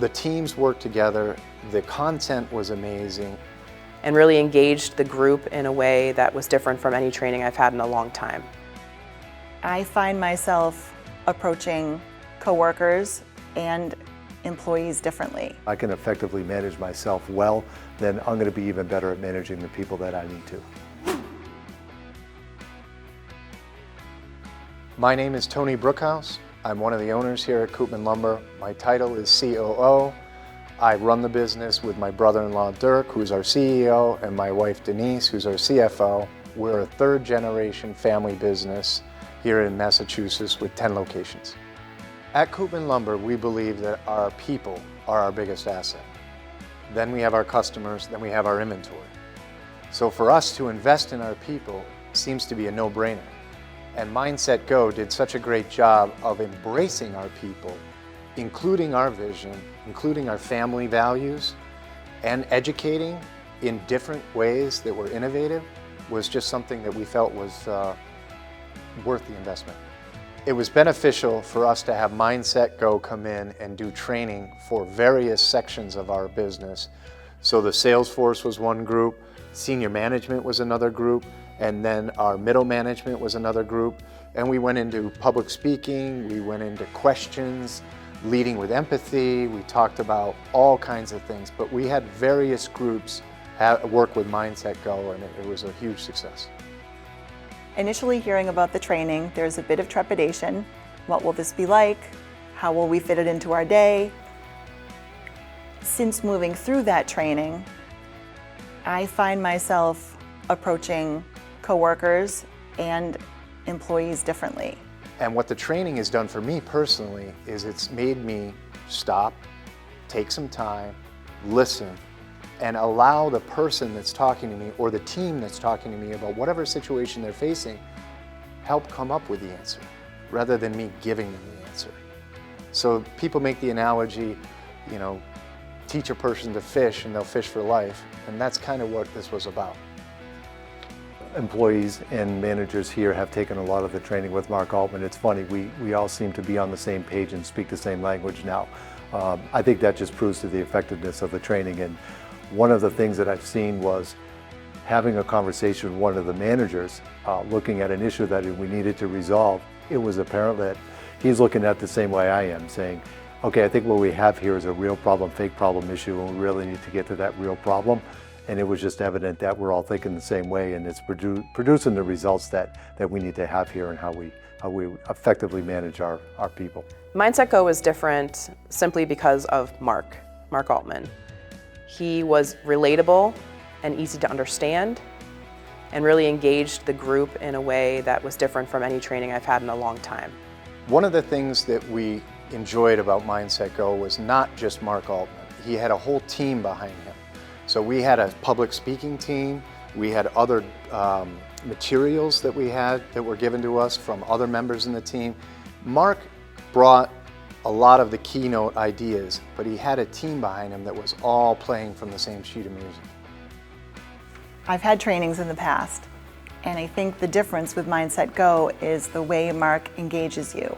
The teams worked together, the content was amazing. And really engaged the group in a way that was different from any training I've had in a long time. I find myself approaching coworkers and employees differently. I can effectively manage myself well, then I'm going to be even better at managing the people that I need to. My name is Tony Brookhouse. I'm one of the owners here at Koopman Lumber. My title is COO. I run the business with my brother-in-law Dirk, who's our CEO, and my wife Denise, who's our CFO. We're a third-generation family business here in Massachusetts with 10 locations. At Koopman Lumber, we believe that our people are our biggest asset. Then we have our customers, then we have our inventory. So for us to invest in our people seems to be a no-brainer. And MindsetGo did such a great job of embracing our people, including our vision, including our family values, and educating in different ways that were innovative was just something that we felt was worth the investment. It was beneficial for us to have MindsetGo come in and do training for various sections of our business. So the sales force was one group, senior management was another group, and then our middle management was another group. And we went into public speaking, we went into questions, leading with empathy, we talked about all kinds of things, but we had various groups work with MindsetGo, and it was a huge success. Initially hearing about the training, there's a bit of trepidation. What will this be like? How will we fit it into our day? Since moving through that training, I find myself approaching coworkers and employees differently. And what the training has done for me personally is it's made me stop, take some time, listen, and allow the person that's talking to me or the team that's talking to me about whatever situation they're facing, help come up with the answer rather than me giving them the answer. So people make the analogy, teach a person to fish and they'll fish for life, and that's kind of what this was about. Employees and managers here have taken a lot of the training with Mark Altman. It's funny, we all seem to be on the same page and speak the same language now. I think that just proves to the effectiveness of the training. And one of the things that I've seen was having a conversation with one of the managers, looking at an issue that we needed to resolve. It was apparent that he's looking at it the same way I am, saying, okay, I think what we have here is a real problem, fake problem issue, and we really need to get to that real problem. And it was just evident that we're all thinking the same way, and it's producing the results that we need to have here and how we effectively manage our people. MindsetGo was different simply because of Mark Altman. He was relatable and easy to understand and really engaged the group in a way that was different from any training I've had in a long time. One of the things that we enjoyed about MindsetGo was not just Mark Altman. He had a whole team behind him. So we had a public speaking team, we had other materials that we had that were given to us from other members in the team. Mark brought a lot of the keynote ideas, but he had a team behind him that was all playing from the same sheet of music. I've had trainings in the past, and I think the difference with MindsetGo is the way Mark engages you.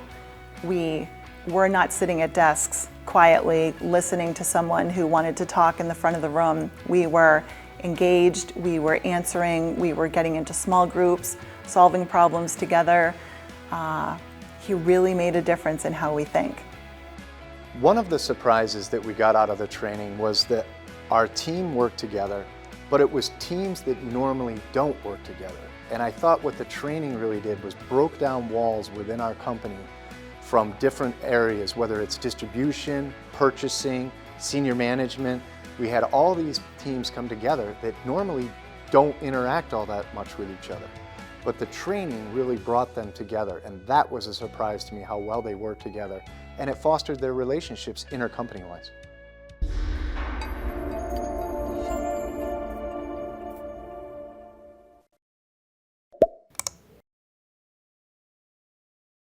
We're not sitting at desks quietly listening to someone who wanted to talk in the front of the room. We were engaged, we were answering, we were getting into small groups, solving problems together. He really made a difference in how we think. One of the surprises that we got out of the training was that our team worked together, but it was teams that normally don't work together. And I thought what the training really did was broke down walls within our company from different areas, whether it's distribution, purchasing, senior management. We had all these teams come together that normally don't interact all that much with each other. But the training really brought them together, and that was a surprise to me how well they worked together, and it fostered their relationships intercompany-wise.